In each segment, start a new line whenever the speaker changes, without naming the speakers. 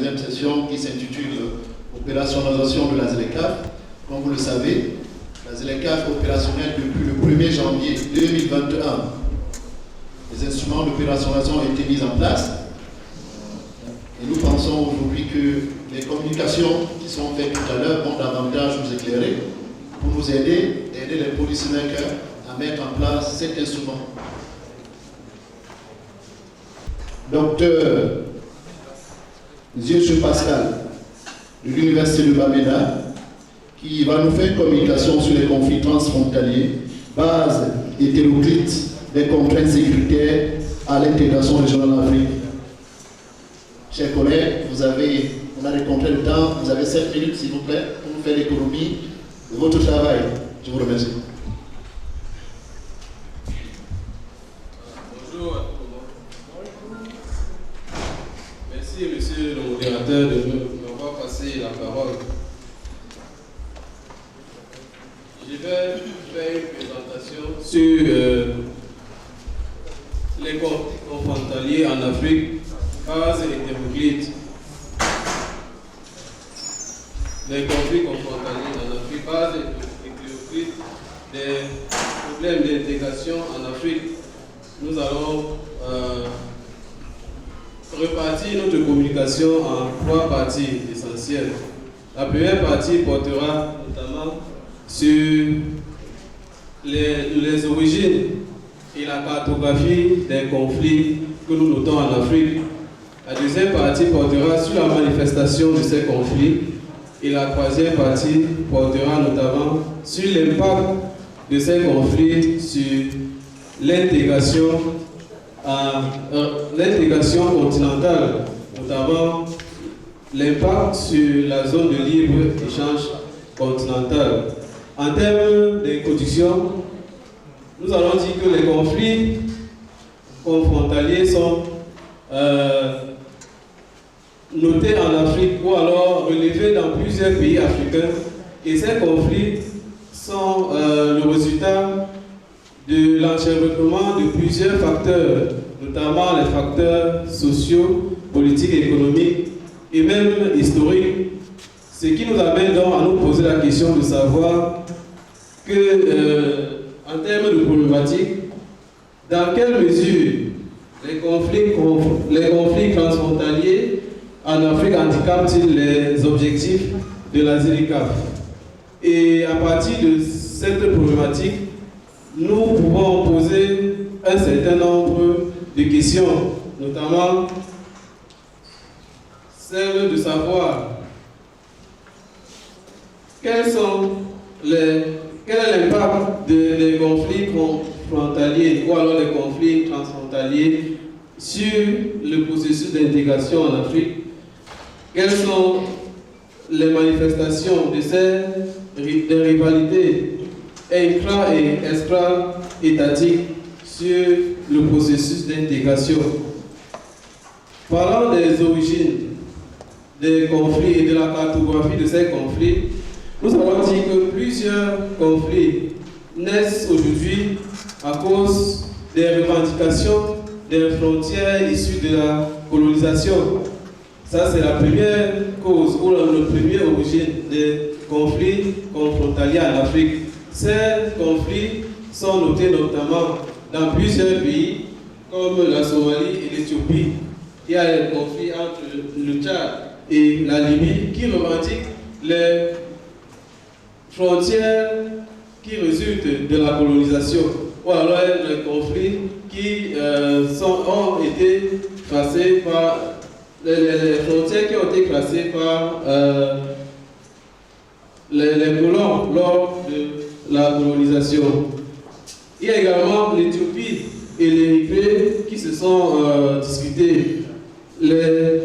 deuxième session qui s'intitule Opérationnalisation de la ZLECAf. Comme vous le savez, la ZLECAf est opérationnelle depuis le 1er janvier 2021. Les instruments d'opérationnalisation ont été mis en place et nous pensons aujourd'hui que les communications qui sont faites tout à l'heure vont davantage nous éclairer pour nous aider les policymakers à mettre en place cet instrument. Docteur Zieuche Pascal de l'Université de Bamenda, qui va nous faire une communication sur les conflits transfrontaliers, base hétéroclite des contraintes sécuritaires à l'intégration régionale en Afrique. Chers collègues, on a des contraintes de temps, vous avez 7 minutes s'il vous plaît pour nous faire l'économie de votre travail. Je vous remercie.
Bonjour à tout le monde. Merci monsieur le modérateur de m'avoir passé la parole. Je vais faire une présentation sur les conflits confrontaliers en Afrique, base hétéroclite. Les conflits confrontaliers en Afrique, base hétéroclite, des problèmes d'intégration en Afrique. Nous allons repartir notre communication en 3 parties essentielles. La première partie portera notamment sur les origines et la cartographie des conflits que nous notons en Afrique. La deuxième partie portera sur la manifestation de ces conflits et la troisième partie portera notamment sur l'impact de ces conflits sur l'intégration continentale, notamment l'impact sur la zone de libre-échange continentale. En termes d'introduction, nous allons dire que les conflits confrontaliers sont notés en Afrique ou alors relevés dans plusieurs pays africains, et ces conflits sont le résultat de l'enchevêtrement de plusieurs facteurs, notamment les facteurs sociaux, politiques, économiques et même historiques, ce qui nous amène donc à nous poser la question de savoir que, en termes de problématiques, dans quelle mesure les conflits transfrontaliers en Afrique handicapent-ils les objectifs de la ZLECAf. Et à partir de cette problématique, nous pouvons poser un certain nombre de questions, notamment celle de savoir quel est l'impact des conflits frontaliers ou alors des conflits transfrontaliers sur le processus d'intégration en Afrique. Quelles sont les manifestations des rivalités intra- et extra-étatiques sur le processus d'intégration. Parlant des origines des conflits et de la cartographie de ces conflits, nous allons dire que plusieurs conflits naissent aujourd'hui à cause des revendications des frontières issues de la colonisation. Ça, c'est la première cause ou la première origine des conflits confrontaliers en Afrique. Ces conflits sont notés notamment dans plusieurs pays, comme la Somalie et l'Éthiopie. Il y a un conflit entre le Tchad et la Libye qui revendiquent les frontières qui résultent de la colonisation, ou alors les conflits qui ont été tracés par les frontières qui ont été tracées par les colons lors de la colonisation. Il y a également l'Éthiopie et l'Érythrée qui se sont discutés les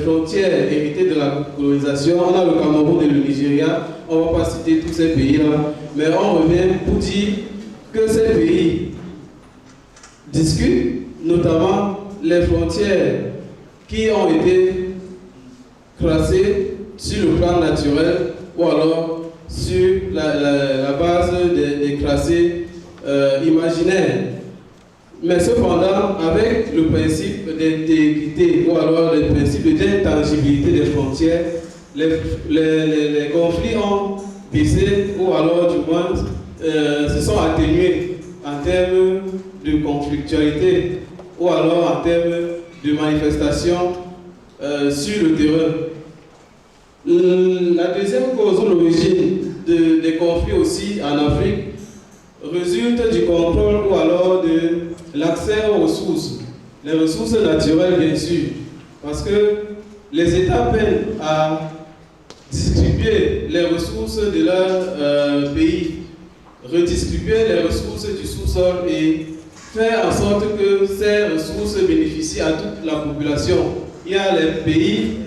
frontières héritées de la colonisation. On a le Cameroun et le Nigeria, on ne va pas citer tous ces pays-là, mais on revient pour dire que ces pays discutent notamment les frontières qui ont été tracées sur le plan naturel ou alors sur la base des tracés imaginaires. Mais cependant, avec le principe d'intégrité ou alors le principe d'intangibilité des frontières, les conflits ont baissé ou alors du moins se sont atténués en termes de conflictualité ou alors en termes de manifestations sur le terrain. La deuxième cause ou l'origine des conflits aussi en Afrique résulte du contrôle ou alors de l'accès aux ressources, les ressources naturelles bien sûr, parce que les États peinent à distribuer les ressources de leur pays, redistribuer les ressources du sous-sol et faire en sorte que ces ressources bénéficient à toute la population. Il y a les pays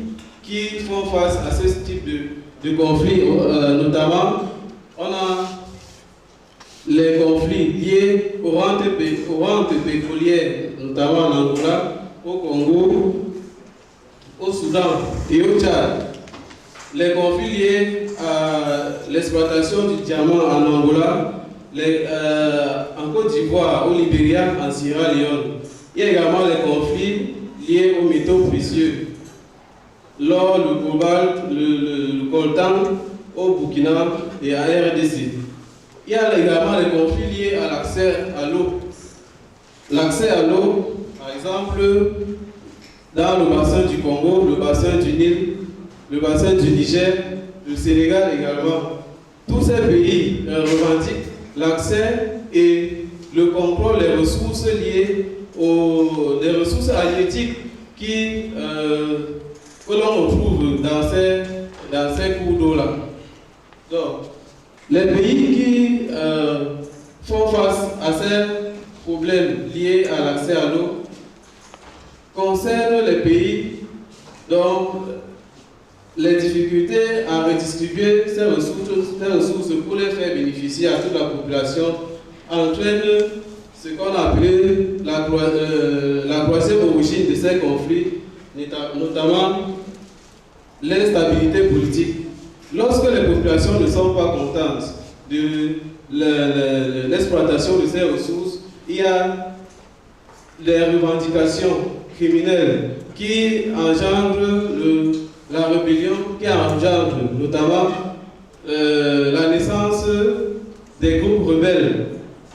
qui font face à ce type de conflits, notamment on a les conflits liés aux rentes pétrolières, notamment en Angola, au Congo, au Soudan et au Tchad. Les conflits liés à l'exploitation du diamant en Angola, en Côte d'Ivoire, au Libéria, en Sierra Leone. Il y a également les conflits liés aux métaux précieux, l'or, le cobalt, le coltan au Burkina et à RDC. Il y a également les conflits liés à l'accès à l'eau. L'accès à l'eau, par exemple, dans le bassin du Congo, le bassin du Nil, le bassin du Niger, le Sénégal également. Tous ces pays revendiquent l'accès et le contrôle des ressources liées des ressources halieutiques que l'on retrouve dans ces cours d'eau-là. Donc, les pays qui font face à ces problèmes liés à l'accès à l'eau concernent les pays dont les difficultés à redistribuer ces ressources pour les faire bénéficier à toute la population entraînent ce qu'on a appelé la troisième origine de ces conflits, notamment l'instabilité politique. Lorsque les populations ne sont pas contentes de l'exploitation de ces ressources, il y a des revendications criminelles qui engendrent la rébellion, qui engendre notamment la naissance des groupes rebelles,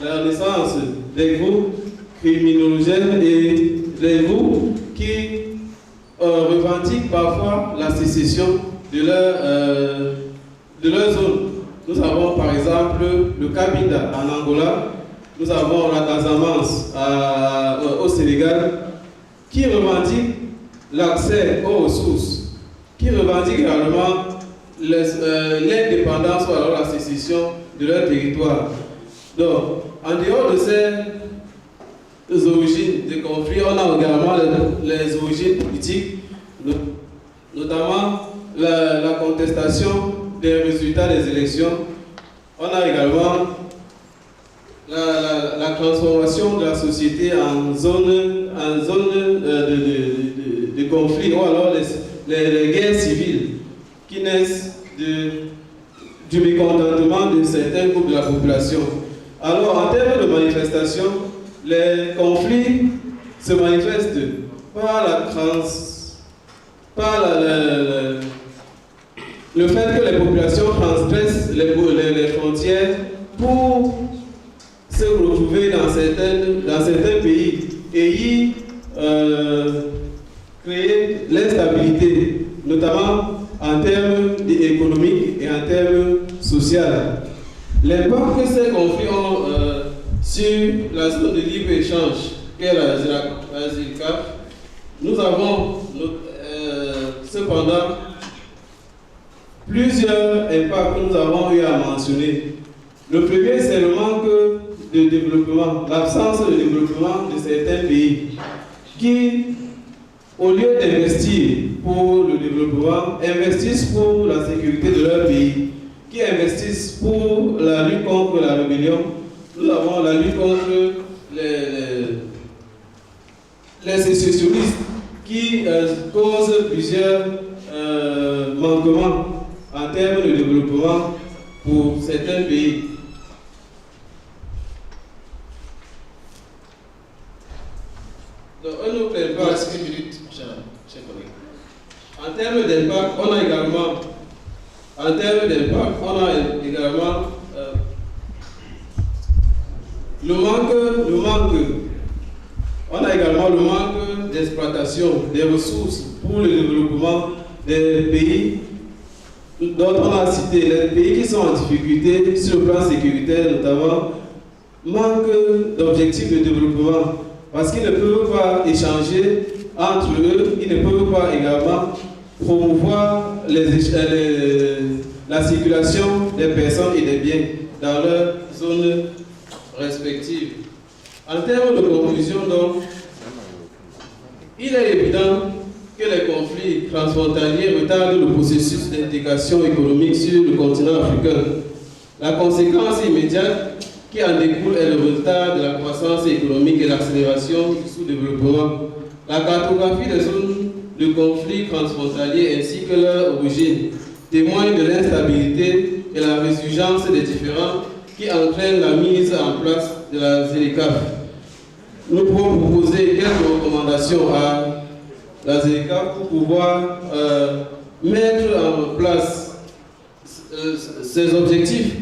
la naissance des groupes criminogènes et des groupes qui revendiquent parfois la sécession de leur zone. Nous avons par exemple le Cabinda en Angola, nous avons la Casamance au Sénégal, qui revendiquent l'accès aux ressources, qui revendiquent également l'indépendance ou alors la sécession de leur territoire. Donc, en dehors de ces origines de conflits, on a également les origines politiques, notamment la contestation des résultats des élections. On a également la transformation de la société en zone de conflit, ou alors les guerres civiles qui naissent du mécontentement de certains groupes de la population. Alors, en termes de manifestation, les conflits se manifestent par le fait que les populations transgressent les frontières pour se retrouver dans certains pays et y créer l'instabilité, notamment en termes économiques et en termes sociaux. L'impact que ces conflits ont sur la zone de libre-échange qu'est la ZLECAf, nous avons cependant plusieurs impacts que nous avons eu à mentionner. Le premier, c'est le manque de développement, l'absence de développement de certains pays qui, au lieu d'investir pour le développement, investissent pour la sécurité de leur pays, qui investissent pour la lutte contre la rébellion. Nous avons la lutte contre les sécessionnistes qui causent plusieurs manquements en termes de développement pour certains pays. Donc, un autre
Il
impact.
reste une minute, cher collègue.
En termes d'impact, on a également le manque d'exploitation des ressources pour le développement des pays dont on a cité. Les pays qui sont en difficulté sur le plan sécuritaire notamment manquent d'objectifs de développement parce qu'ils ne peuvent pas échanger entre eux, ils ne peuvent pas également promouvoir la circulation des personnes et des biens dans leurs zones respectives. En termes de conclusion, donc, il est évident que les conflits transfrontaliers retardent le processus d'intégration économique sur le continent africain. La conséquence immédiate qui en découle est le retard de la croissance économique et l'accélération du sous-développement. La cartographie des zones de conflits transfrontaliers ainsi que leur origine témoigne de l'instabilité et la résurgence des différends qui entraînent la mise en place de la ZLECAf. Nous pouvons proposer quelques recommandations à la ZLECAf pour pouvoir mettre en place ces objectifs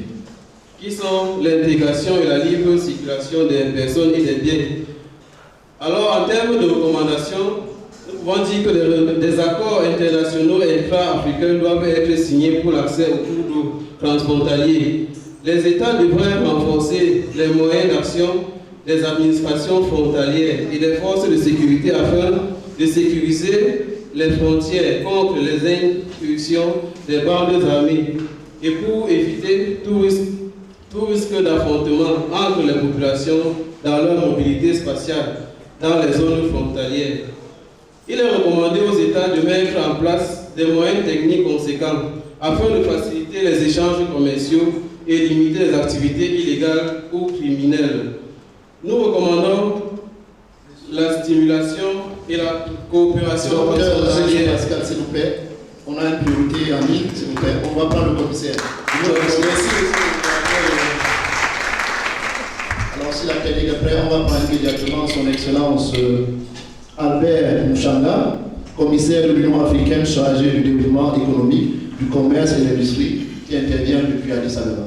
qui sont l'intégration et la libre circulation des personnes et des biens. Alors, en termes de recommandations, nous pouvons dire que des accords internationaux intra-africains doivent être signés pour l'accès aux cours d'eau transfrontaliers. Les États devraient renforcer les moyens d'action des administrations frontalières et des forces de sécurité afin de sécuriser les frontières contre les incursions des bandes armées et pour éviter tout risque d'affrontement entre les populations dans leur mobilité spatiale dans les zones frontalières. Il est recommandé aux États de mettre en place des moyens techniques conséquents afin de faciliter les échanges commerciaux et limiter les activités illégales ou criminelles. Nous recommandons la stimulation et la coopération transfrontalière.
Pascal, s'il vous plaît, on a une priorité en ligne, s'il vous plaît. On va prendre le commissaire. Alors, si la technique est prête, on va prendre immédiatement son Excellence Albert Mouchanga, commissaire de l'Union africaine chargé du développement économique, du commerce et de l'industrie, qui intervient depuis Addis Abeba.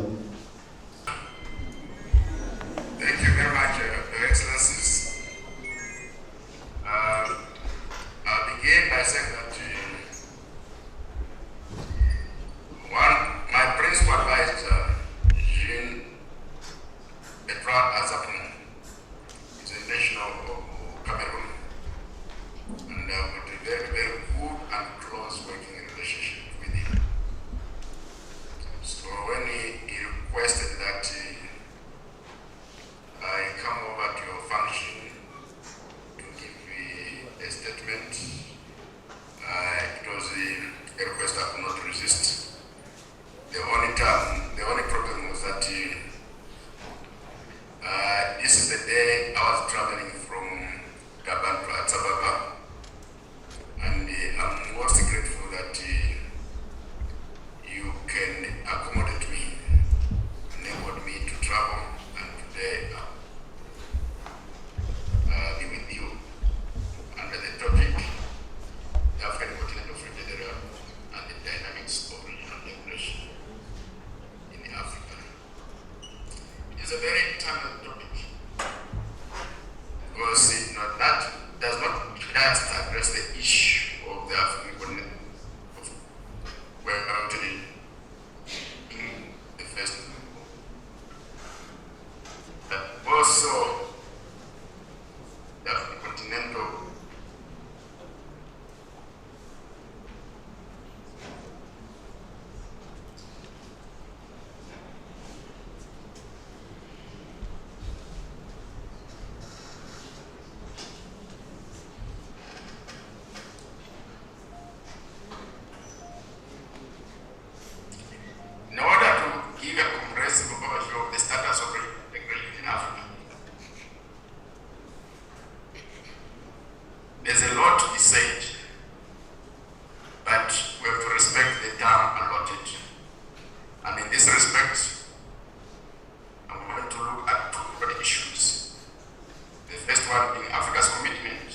One being Africa's commitment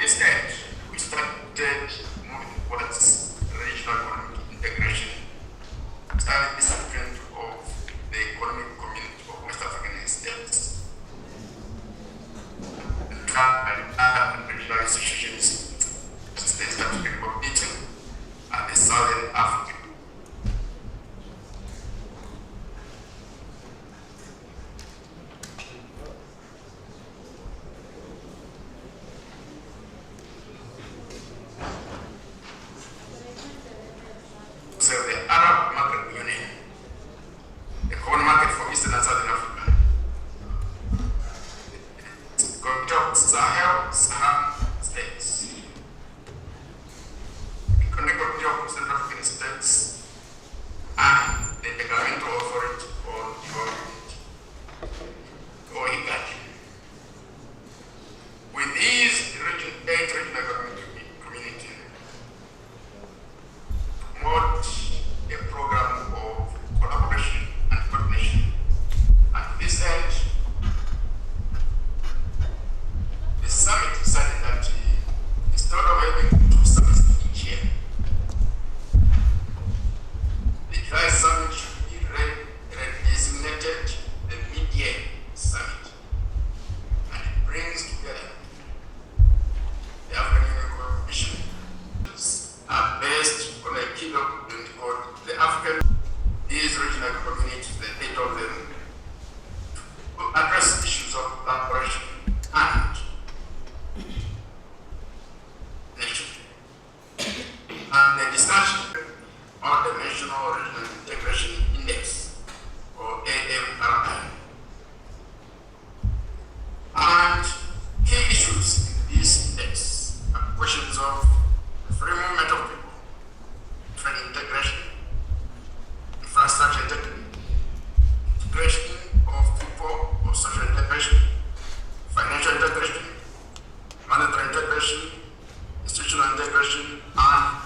instead, we started moving towards regional economic integration, starting the recipient of the economic community of West African states. And regional institutions, such as the East African Community and the Southern African. So the Arab Market Union, the common market for Eastern and Southern Africa, controls Sahel states, the Economic Community of Central African States, and the Intergovernmental Authority on Development, or IGAD. With these 8 regional communities, promote a program of collaboration and coordination. And to this end, the summit decided that instead of having 2 summits each year, the July summit should be designated the mid-year summit. And it brings together the African Union Commission are based on a key document called the African. These regional communities, the 8 of them, to address issues of collaboration and nation. And the discussion on the National Regional Integration Index, or AMRI. And key issues in this index are questions of free movement of people, trade integration, infrastructure integration of people or social integration, financial integration, monetary integration, institutional integration, and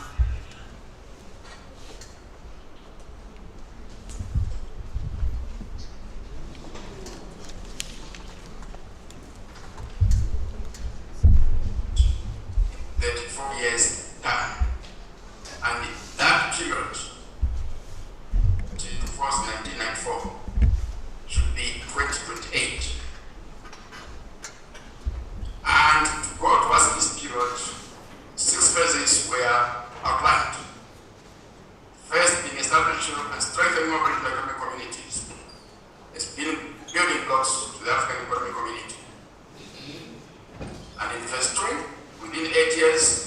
years time. And that period, to 1994, should be 2028. And to go towards this period, 6 phases were outlined. First, being establishment and strengthening of regional economic communities. It's been building blocks to the African economic community. And in phase 2, within 8 years,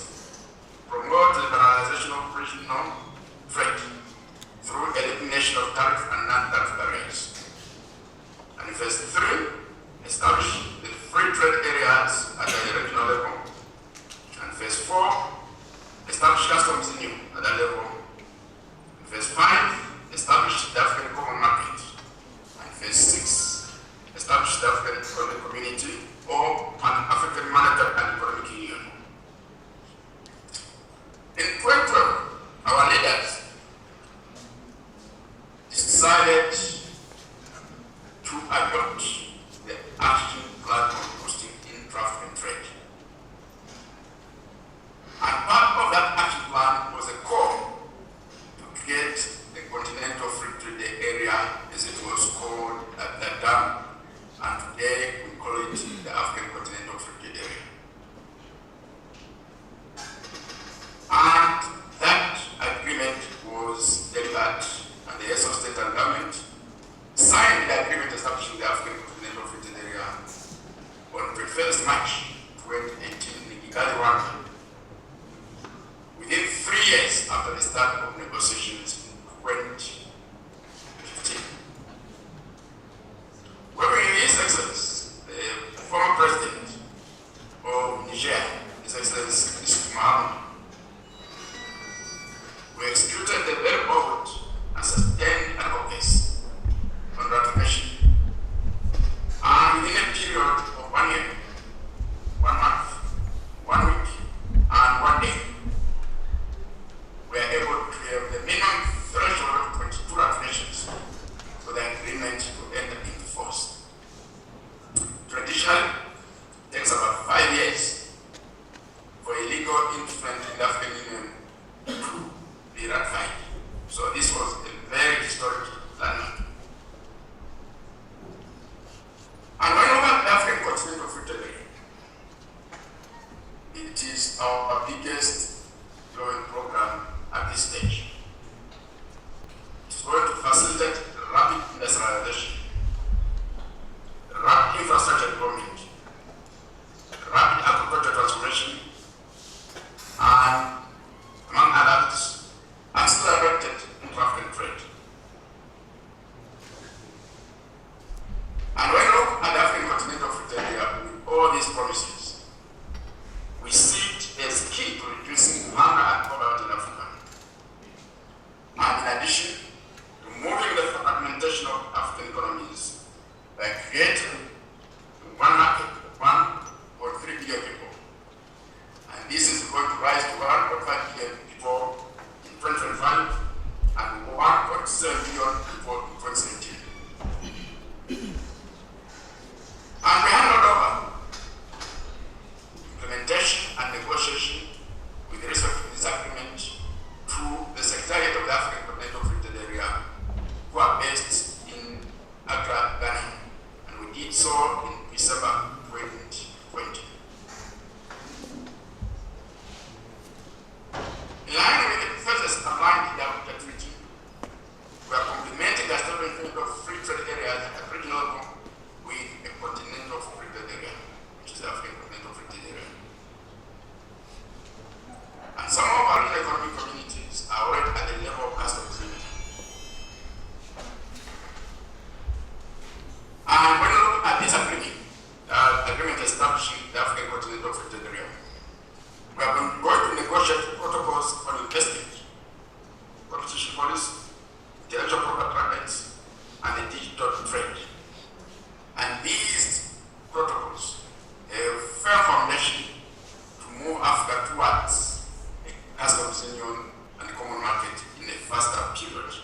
promote the liberalization of regional trade through elimination of tariff and non-tariff barriers. And in phase 3, establish the free trade areas at the regional level. And phase 4, establish customs union at that level. In phase 5, establish the African common market. And phase 6, establish the African economic community or Pan-African monetary and economic union. In 2012, our leaders decided to adopt the action plan on boosting intra-African trade. And part of that action plan was a call to create the continental free trade area, as it was called at that time, and today we call it the African continental free trade area. And that agreement was delivered, and the heads of state and government signed the agreement establishing the African continental free trade area on 21st March 2018 in Kigali, Rwanda. Within 3 years after the start of negotiations in 2015. Following His Excellency, the former president of Niger, His Excellency Issou Mahamadou, we executed the very bold and sustained advocacy on ratification. And within a period of 1 year, 1 month, 1 week, and 1 day, we are able to have the minimum threshold of 22 ratifications for the agreement to enter into force. Traditionally, it takes about 5 years our biggest growing program at this stage. It's going to facilitate rapid industrialization, rapid infrastructure development, rapid agricultural transformation, and, among others, accelerated intra-African trade. And when we look at the African continental free trade area with all these promises, we see it as key to reducing hunger and poverty in Africa. And in addition, removing the fragmentation of African economies by creating one market, 1.3 billion people. And this is going to rise to 1.5 billion people in 2025 and 1.7 billion people in 2017. And we handed over implementation and negotiation with respect to this agreement to the Secretariat of the African Continental Free Trade Area, who are based in Accra, Ghana, and we did so in December 2020. In line with the first aligned in the Abuja Treaty, we are complementing the establishment of free trade areas at regional level with a continental free trade area, which is the African Continental Free Trade Area. And some of our regional economic communities are already at the level of customs union. And when you look at this agreement, establishing the African Continental Free Trade Area, we are going to negotiate protocols on investment, competition policy, intellectual property rights, and the digital trade. And these protocols have a firm foundation to move Africa towards a customs union and a common market in a faster period.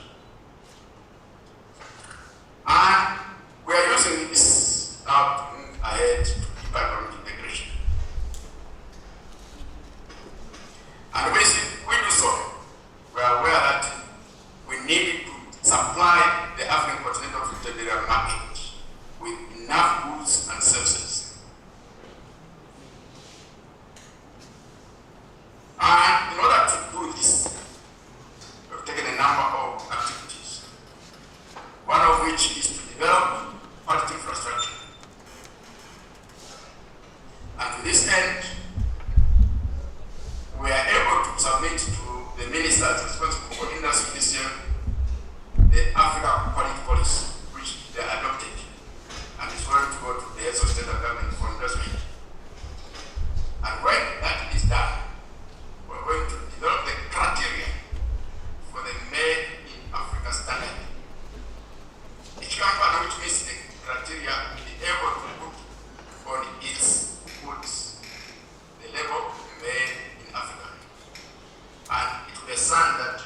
And we are using this now to move ahead to deeper economic integration. And we do so. We are aware that we need to supply the African Continental Free Trade Area market with enough goods and services. And in order to do this, we've taken a number of activities, one of which is to develop quality infrastructure. And to this end, we are able to submit to the ministers responsible for industry this year the Africa Quality Policy, which they adopted, and is going to go to the heads of state and government for investment. And when that is done, we're going to develop the criteria for the Made in Africa standard. Each company which meets the criteria will be able to put on its goods the label Made in Africa. And it will be a sign that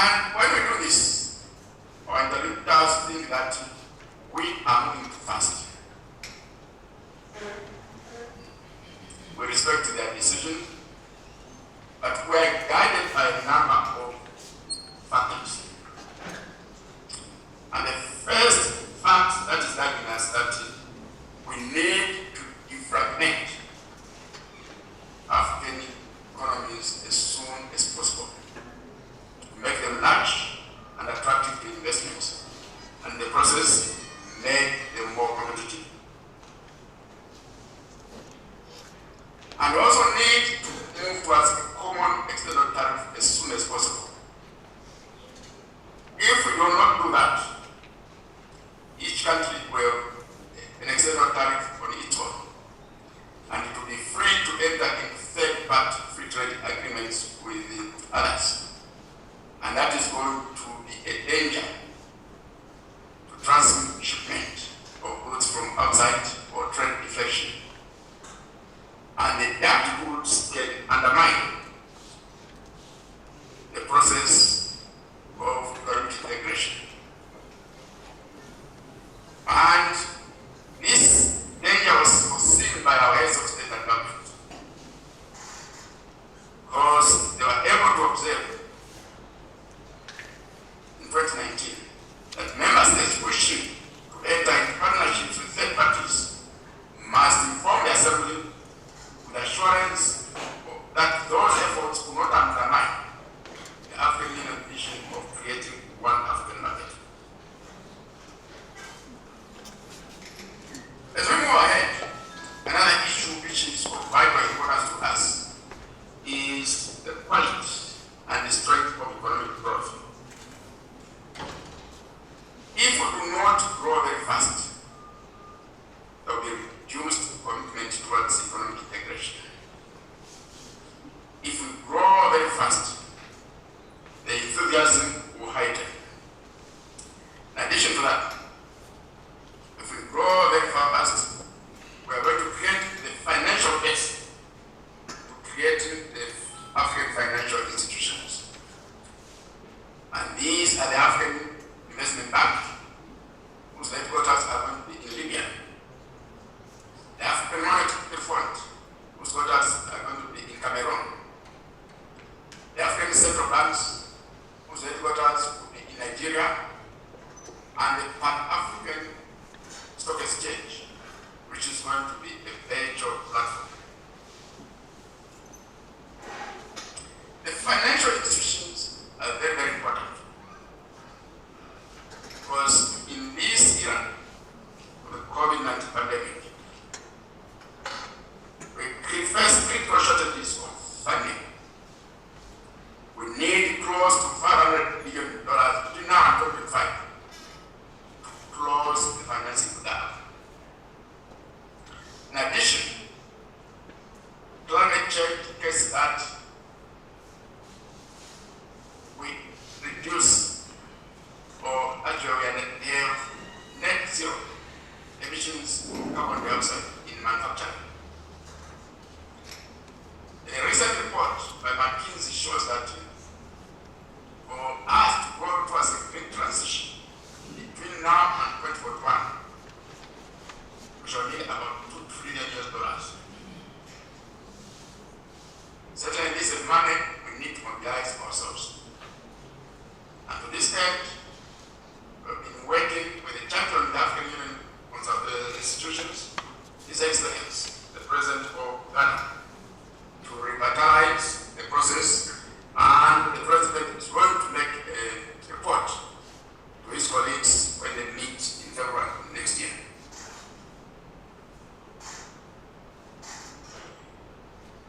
And when we do this, our interlocutors think that we are moving too fast. We respect their decision, but we are guided by a number of factors. And the first fact that is guiding us that we need to defragment African economies as soon as possible, to make them large and attractive to investments, and in the process make them more competitive. And we also need to move towards a common external tariff as soon as possible. If we do not do that, each country will have an external tariff on its own, and it will be free to enter in third-party free trade agreements with others. And that is going to be a danger to transshipment of goods from outside or trade deflection. And the that goods can undermine the process of economic integration. And this danger was seen by our heads of state and government, because they were able to observe in 2019 that member states wishing to enter into partnerships with third parties must inform the Assembly with assurance that those efforts will not undermine the African Union vision of creating one African market. As we move ahead, another issue which is of vital importance to us is the quality and the strength of economic growth. If we do not grow very fast, there will be reduced commitment towards economic integration. If we grow very fast, the enthusiasm will heighten. In addition to that, if we grow very fast, we are going to create the financial base to create the African financial institutions. And these are the African Investment Bank, whose headquarters are going to be in Libya. The African Monetary Fund, whose headquarters are going to be in Cameroon. The African Central Banks, whose headquarters will be in Nigeria. And the Pan-African Stock Exchange, which is going to be a major platform. The financial institutions are very, very important, because in this era of the COVID-19 pandemic, we face critical shortages of funding. We need close to $500 billion between now and 2025 to close the financing gap. In addition, climate change indicates that we reduce, or actually we have net zero emissions of carbon dioxide in manufacturing. A recent report by McKinsey shows that for us to go towards a green transition between now and 2041, we shall need about $2 trillion. Certainly, this is money we need to mobilize ourselves. And to this end, we've been working with the champion of the African Union institutions, His Excellency, the President of Ghana, to revitalize the process, and the President is going to make a report to his colleagues when they meet in February next year.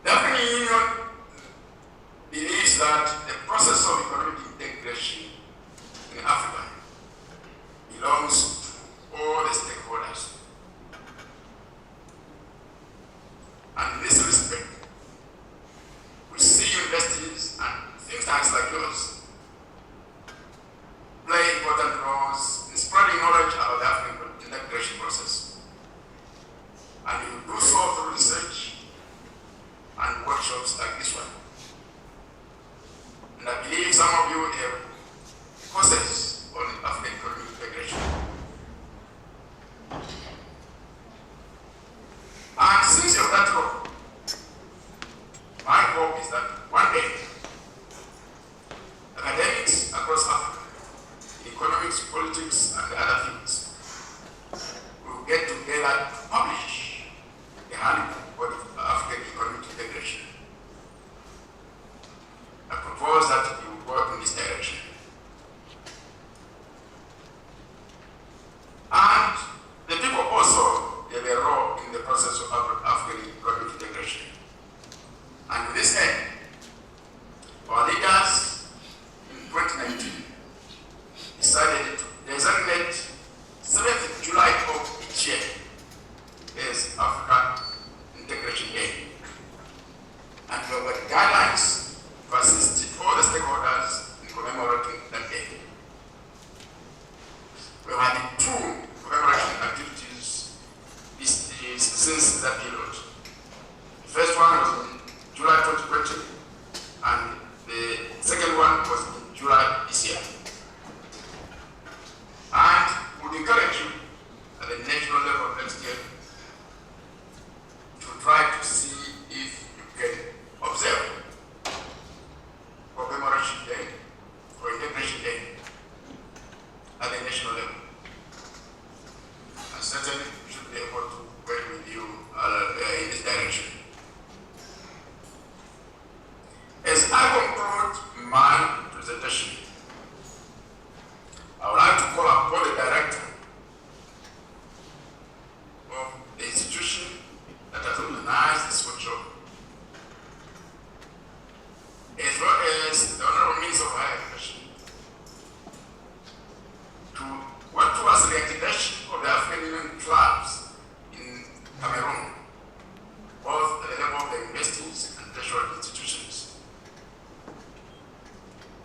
The African Union believes that the process of economic integration in Africa belongs to all the stakeholders. And in this respect, we see universities and think tanks like yours play important roles in spreading knowledge about the African integration process. And you do so through research and workshops like this one. And I believe some of you have courses on African economic integration. And since you're that role, my hope is that one day, academics across Africa, in economics, politics, and other fields, will get together to publish the handbook of African economic integration. I propose that you work in this direction. And the people also have a role in the process of African economic integration. And to this end, our leaders in 2019 decided to designate 7th July of each year as African Integration Day. And we have guidelines to assist all the stakeholders in commemorating that day. We have had 2 commemoration activities since that period. The first one was in July 2020, and the second one was in July this year. And we would encourage you at the national level next year to try to see if you can observe Commemoration Day or Integration Day at the national level. And certainly we should be able to work with you in this direction. As I conclude my presentation, I would like to call upon the director of the institution that has organized this workshop, as well as the Honorable Minister of Higher Education, to work towards the integration of the African Union clubs in Cameroon, both at the level of the universities and tertiary institutions.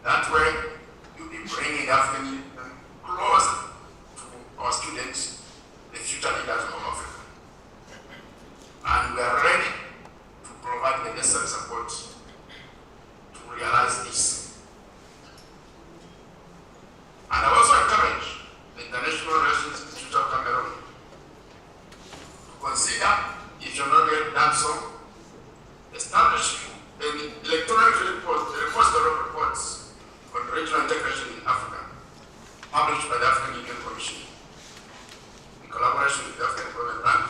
That way, you'll be bringing the African Union closer to our students, the future leaders of Africa. And we are ready to provide the necessary support to realize this. And I also encourage the International Relations Institute of Cameroon to consider, if you've not yet done so, establishing an electronic repository of reports on regional integration in Africa, published by the African Union Commission, in collaboration with the African Development Bank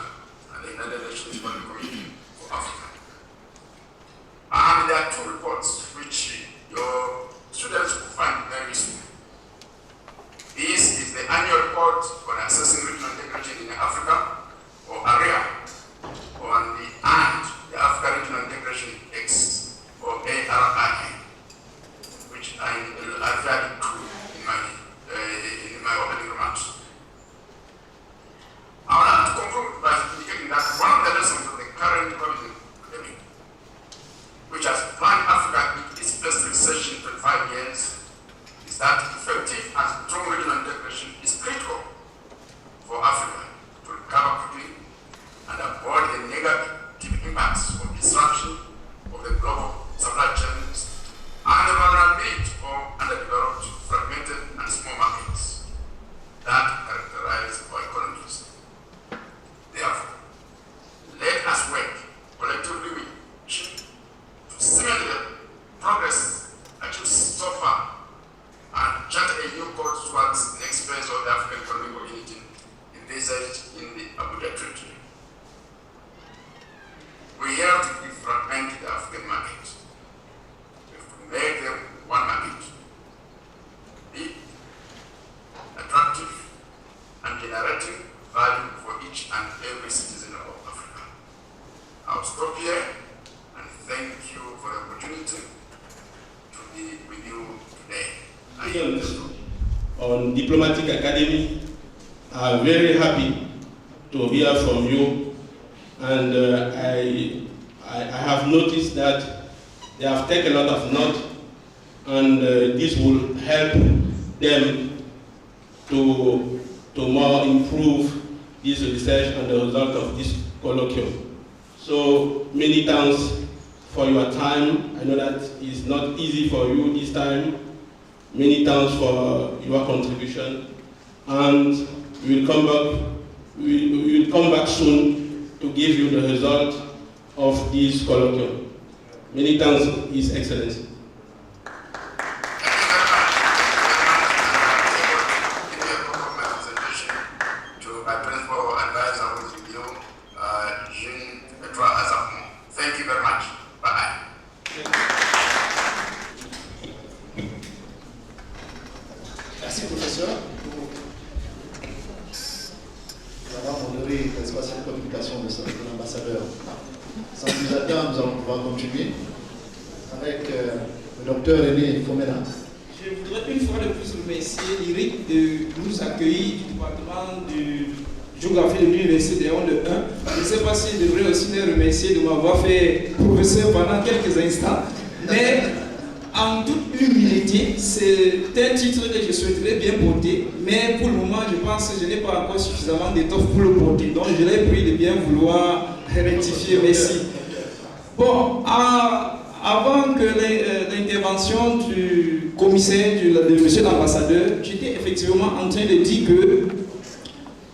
and the United Nations Economic Committee for Africa. And there are 2 reports which your students will find very useful. This is the annual report on assessing regional integration in Africa, or ARIA, and the Africa Regional Integration Index, or ARI, which I referred to in my opening remarks. I would like to conclude by indicating that one of the lessons of the current COVID pandemic, which has plunged Africa into its best recession in 25 years, is that effective and strong regional integration is critical for Africa to recover quickly and avoid the negative impacts of disruption of the global supply chains and the vulnerability of underdeveloped, fragmented, and small markets that characterize our economies. Therefore, let us work collectively with you to cement the progress achieved so far and chart a new course towards the next phase of the African economic community envisaged in the Abuja Treaty. We have to defragment the African market. We have to make them one market, big, attractive, and generating value for each and every citizen of Africa. I'll stop here and thank you for the opportunity to be with you today.
On Diplomatic Academy, I'm very happy to hear from you, and I have noticed that they have taken a lot of note, and this will help them to more improve this research and the result of this colloquium. So many thanks for your time. I know that it's not easy for you this time. Many thanks for your contribution, and we will come back soon to give you the result of this colloquium. Many thanks, His Excellency.
Thank you very much. Bye-bye.
Merci, professeur. Nous allons modérer l'espace de communication de l'ambassadeur. Sans plus attendre, nous allons pouvoir continuer avec le docteur René Fomena.
Je voudrais une fois de plus remercier l'IRIC de nous accueillir du département de géographie de l'Université de Léon de 1. Je ne sais pas si je devrais aussi les remercier de m'avoir fait professeur pendant quelques instants, mais en toute humilité, c'est un titre que je souhaiterais bien porter, mais pour le moment, je pense que je n'ai pas encore suffisamment d'étoffe pour le porter. Donc, je l'ai pris de bien vouloir rectifier. Merci. Bon, avant que l'intervention du commissaire, de monsieur l'ambassadeur, j'étais effectivement en train de dire que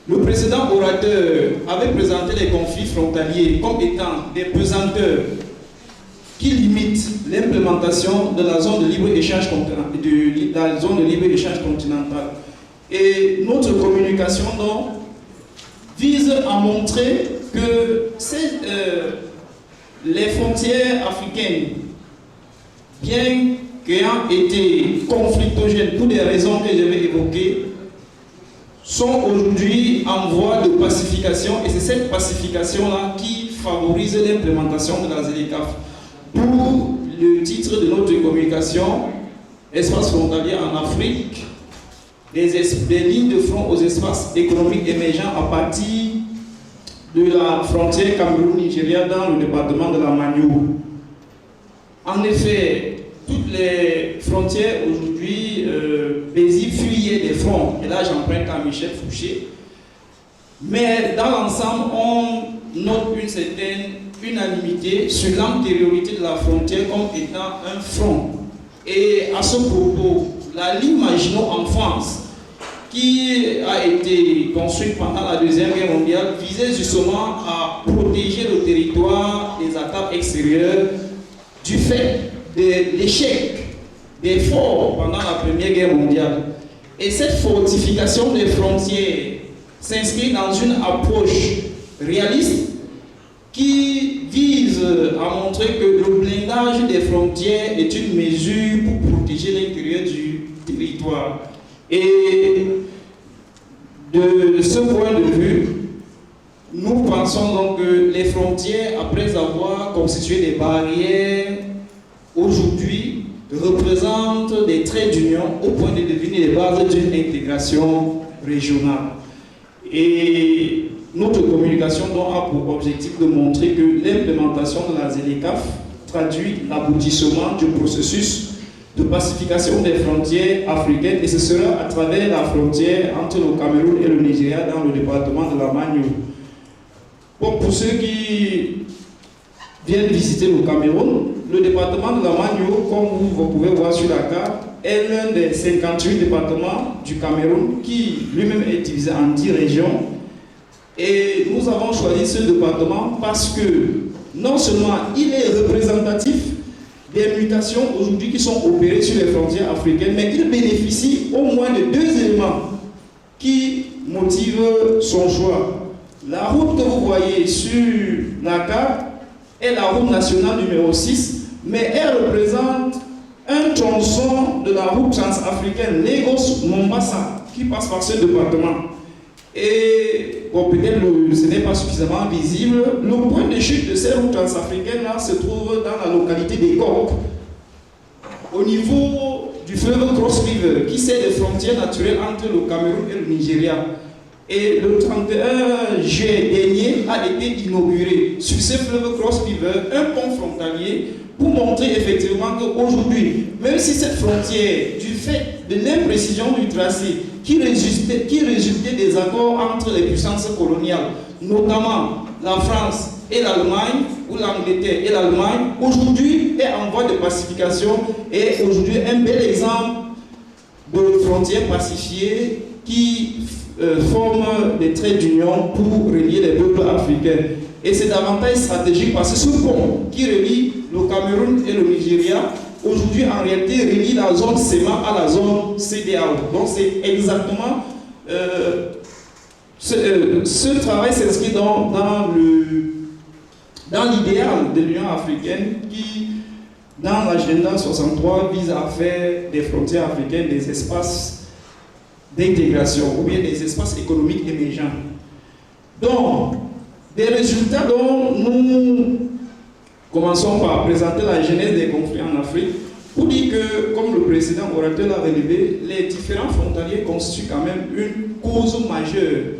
le précédent orateur avait présenté les conflits frontaliers comme étant des pesanteurs qui limitent l'implémentation de la zone de libre-échange continentale. Et notre communication donc vise à montrer que les frontières africaines, bien qu'ayant été conflictogènes pour des raisons que je vais évoquer, sont aujourd'hui en voie de pacification, et c'est cette pacification-là qui favorise l'implémentation de la ZLECAf. Pour le titre de notre communication, espace frontalier en Afrique, des lignes de front aux espaces économiques émergents à partir de la frontière Cameroun-Nigeria dans le département de la Magno. En effet, toutes les frontières aujourd'hui, Bézi fuyait des fronts, et là j'emprunte à Michel Fouché, mais dans l'ensemble, on note une certaine unanimité sur l'antériorité de la frontière comme étant un front. Et à ce propos, la ligne Maginot en France, qui a été construite pendant la Deuxième Guerre mondiale, visait justement à protéger le territoire des attaques extérieures du fait de l'échec des forts pendant la Première Guerre mondiale. Et cette fortification des frontières s'inscrit dans une approche réaliste qui vise à montrer que le blindage des frontières est une mesure pour protéger l'intérieur du territoire. Et de ce point de vue, nous pensons donc que les frontières, après avoir constitué des barrières, aujourd'hui représentent des traits d'union au point de devenir les bases d'une intégration régionale. Et notre communication donc a pour objectif de montrer que l'implémentation de la ZLECAf traduit l'aboutissement du processus de pacification des frontières africaines, et ce sera à travers la frontière entre le Cameroun et le Nigeria dans le département de la Magno. Bon, pour ceux qui viennent visiter le Cameroun, le département de la Magno, comme vous pouvez voir sur la carte, est l'un des 58 départements du Cameroun qui lui-même est divisé en 10 régions. Et nous avons choisi ce département parce que non seulement il est représentatif des mutations aujourd'hui qui sont opérées sur les frontières africaines, mais il bénéficie au moins de 2 éléments qui motivent son choix. La route que vous voyez sur la carte est la route nationale numéro 6, mais elle représente un tronçon de la route transafricaine Lagos-Mombasa qui passe par ce département. Et bon, peut-être ce n'est pas suffisamment visible. Le point de chute de ces routes transafricaines-là se trouve dans la localité des Corps, au niveau du fleuve Cross River, qui sert de frontière naturelle entre le Cameroun et le Nigeria. Et le 31 juillet dernier a été inauguré sur ce fleuve Cross River un pont frontalier pour montrer effectivement qu'aujourd'hui, même si cette frontière, du fait de l'imprécision du tracé, qui résultait des accords entre les puissances coloniales, notamment la France et l'Allemagne, ou l'Angleterre et l'Allemagne, aujourd'hui est en voie de pacification, et aujourd'hui un bel exemple de frontières pacifiées qui forment des traits d'union pour relier les peuples africains. Et c'est davantage stratégique parce que ce pont qui relie le Cameroun et le Nigeria, aujourd'hui en réalité relie la zone CEMA à la zone CEDEAO. Donc c'est exactement ce travail s'inscrit dans l'idéal de l'Union africaine qui, dans l'agenda 63, vise à faire des frontières africaines des espaces d'intégration ou bien des espaces économiques émergents. Donc, des résultats dont nous commençons par présenter la genèse des conflits en Afrique pour dire que, comme le précédent orateur l'a relevé, les différents frontaliers constituent quand même une cause majeure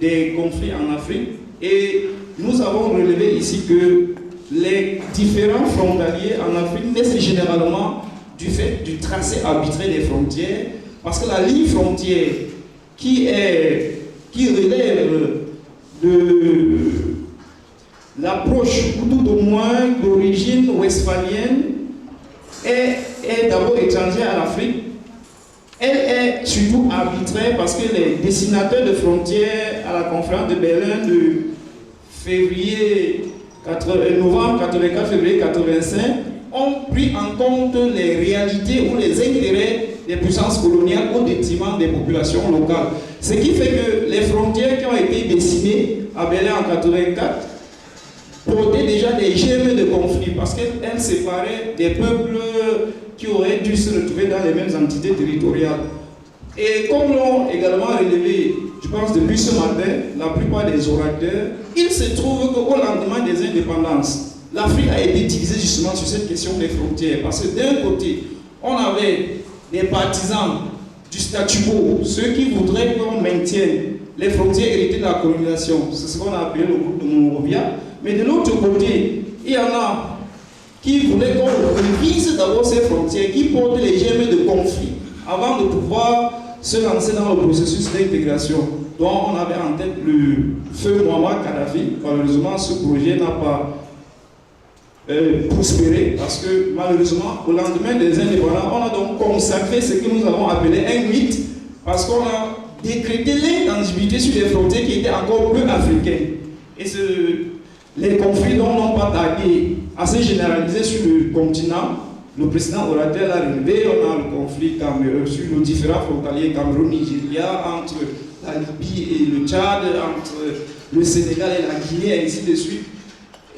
des conflits en Afrique. Et nous avons relevé ici que les différents frontaliers en Afrique naissent généralement du fait du tracé arbitraire des frontières, parce que la ligne frontière qui relève de l'approche, ou tout au moins d'origine westphalienne, est d'abord étrangère à l'Afrique. Elle est surtout arbitraire parce que les dessinateurs de frontières à la conférence de Berlin de novembre 84, février 85 ont pris en compte les réalités ou les intérêts des puissances coloniales au détriment des populations locales. Ce qui fait que les frontières qui ont été dessinées à Berlin en 84 portaient déjà des germes de conflits parce qu'elles séparaient des peuples qui auraient dû se retrouver dans les mêmes entités territoriales. Et comme l'ont également relevé, je pense depuis ce matin, la plupart des orateurs, il se trouve qu'au lendemain des indépendances, l'Afrique a été divisée justement sur cette question des frontières. Parce que d'un côté, on avait des partisans du statu quo, ceux qui voudraient qu'on maintienne les frontières héritées de la colonisation. C'est ce qu'on a appelé le groupe de Monrovia. Mais de l'autre côté, il y en a qui voulaient qu'on révise d'abord ces frontières, qui portent les germes de conflit, avant de pouvoir se lancer dans le processus d'intégration. Donc on avait en tête le feu Muammar Kadhafi. Malheureusement, ce projet n'a pas prospéré parce que malheureusement, au lendemain des indépendants, on a donc consacré ce que nous avons appelé un mythe parce qu'on a décrété l'intangibilité sur des frontières qui étaient encore peu africaines. Et les conflits n'ont pas tardé à se généraliser sur le continent. Le précédent orateur l'a relevé, on a le conflit sur nos différents frontaliers Cameroun-Nigeria, entre la Libye et le Tchad, entre le Sénégal et la Guinée, et ainsi de suite.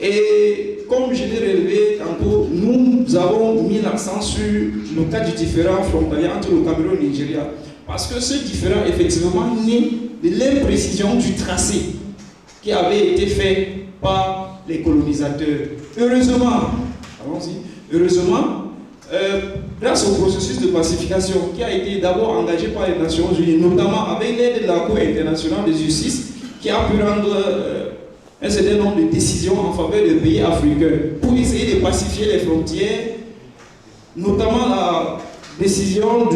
Et comme je l'ai relevé tantôt, nous avons mis l'accent sur le cas du différent frontalier entre le Cameroun et le Nigeria. Parce que ce différent, effectivement, naît de l'imprécision du tracé qui avait été fait par les colonisateurs. Heureusement, grâce au processus de pacification qui a été d'abord engagé par les Nations Unies, notamment avec l'aide de la Cour internationale de justice, qui a pu rendre un certain nombre de décisions en faveur des pays africains pour essayer de pacifier les frontières, notamment la décision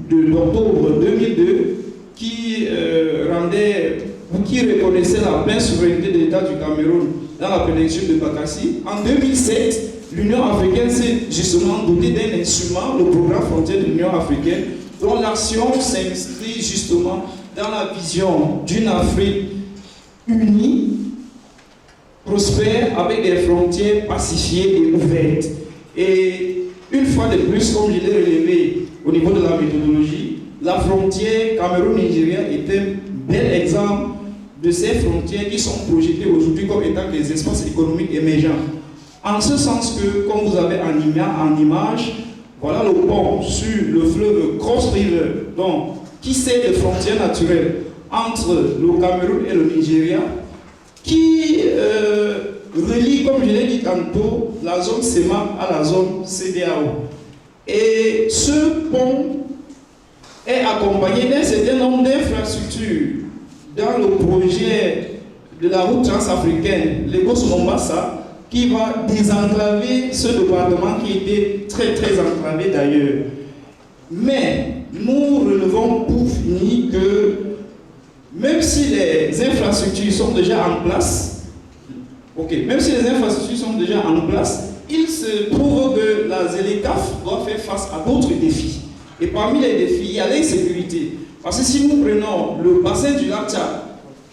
d'octobre 2002 qui reconnaissait la pleine souveraineté de l'État du Cameroun dans la péninsule de Bakassi. En 2007, l'Union africaine s'est justement dotée d'un instrument, le programme frontière de l'Union africaine, dont l'action s'inscrit justement dans la vision d'une Afrique unie, prospère, avec des frontières pacifiées et ouvertes. Et une fois de plus, comme je l'ai relevé au niveau de la méthodologie, la frontière Cameroun-Nigeria est un bel exemple de ces frontières qui sont projetées aujourd'hui comme étant des espaces économiques émergents. En ce sens que, comme vous avez en image, voilà le pont sur le fleuve Cross River, donc, qui sert de frontière naturelle entre le Cameroun et le Nigeria, qui relie, comme je l'ai dit tantôt, la zone CEMA à la zone CEDEAO. Et ce pont est accompagné d'un certain nombre d'infrastructures dans le projet de la route transafricaine Lagos-Mombasa, qui va désenclaver ce département qui était très très enclavé d'ailleurs. Mais nous relevons pour finir que même si les infrastructures sont déjà en place, il se trouve que la ZLECAf doit faire face à d'autres défis. Et parmi les défis, il y a l'insécurité. Parce que si nous prenons le bassin du lac Tchad,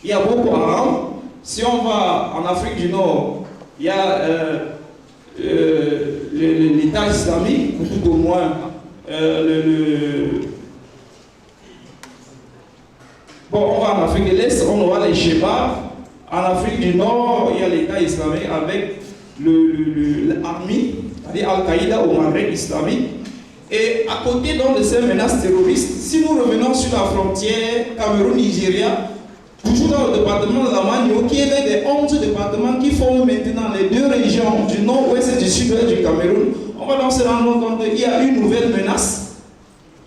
il y a Boko Haram. Si on va en Afrique du Nord, il y a l'État islamique, ou tout au moins Bon, on va en Afrique de l'Est, on aura les Shebabs. En Afrique du Nord, il y a l'État islamique avec l'armée, c'est-à-dire Al-Qaïda au Maghreb islamique. Et à côté donc, de ces menaces terroristes, si nous revenons sur la frontière Cameroun-Nigeria, toujours dans le département de la Manio, qui est l'un des 11 départements qui forment maintenant les deux régions du nord-ouest et du sud-ouest du Cameroun, on va donc se rendre compte qu'il y a une nouvelle menace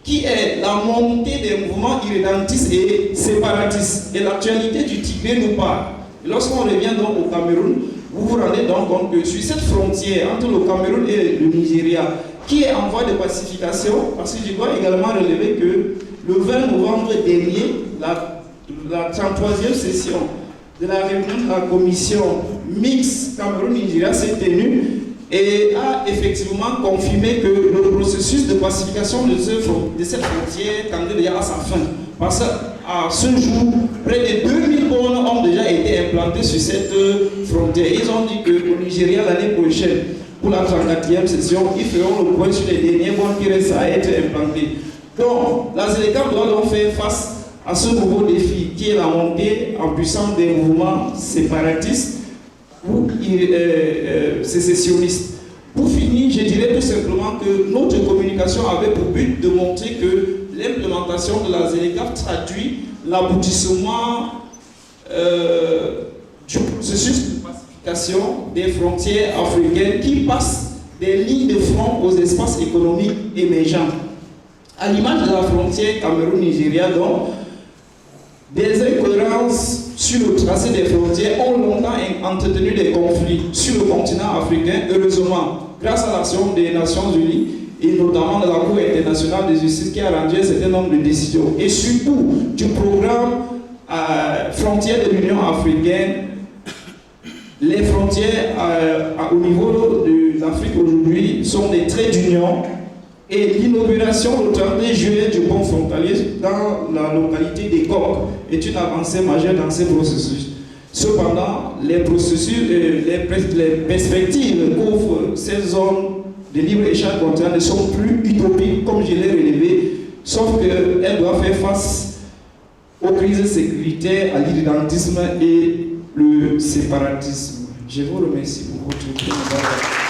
qui est la montée des mouvements irrédentistes et séparatistes. Et l'actualité du Tigré nous parle. Et lorsqu'on revient donc au Cameroun, vous vous rendez donc compte que sur cette frontière entre le Cameroun et le Nigeria, qui est en voie de pacification, parce que je dois également relever que le 20 novembre dernier, la 33e session de la réunion de la commission mixte Cameroun-Nigeria s'est tenue et a effectivement confirmé que le processus de pacification de cette frontière tendait déjà à sa fin. Parce qu'à ce jour, près de 2000 bornes ont déjà été implantées sur cette frontière. Ils ont dit qu'au Nigeria, l'année prochaine, pour la 34e session, ils feront le point sur les derniers bornes qui restent à être implantées. Donc, la ZLECAf doit donc faire face à ce nouveau défi qui est la montée en puissance des mouvements séparatistes ou sécessionnistes. Pour finir, je dirais tout simplement que notre communication avait pour but de montrer que l'implémentation de la ZLECAf traduit l'aboutissement du processus de pacification des frontières africaines qui passent des lignes de front aux espaces économiques émergents. À l'image de la frontière Cameroun-Nigeria, donc, des incohérences sur le tracé des frontières ont longtemps entretenu des conflits sur le continent africain. Heureusement, grâce à l'action des Nations Unies et notamment de la Cour internationale de justice qui a rendu un certain nombre de décisions, et surtout du programme frontières de l'Union africaine, les frontières au niveau de l'Afrique aujourd'hui sont des traits d'union. Et l'inauguration le 31 juillet du pont frontalier dans la localité des Coques est une avancée majeure dans ces processus. Cependant, les processus, les perspectives qu'offrent ces zones de libre-échange continental ne sont plus utopiques, comme je l'ai relevé, sauf qu'elles doivent faire face aux crises sécuritaires, à l'irrédentisme et le séparatisme. Je vous remercie pour votre temps.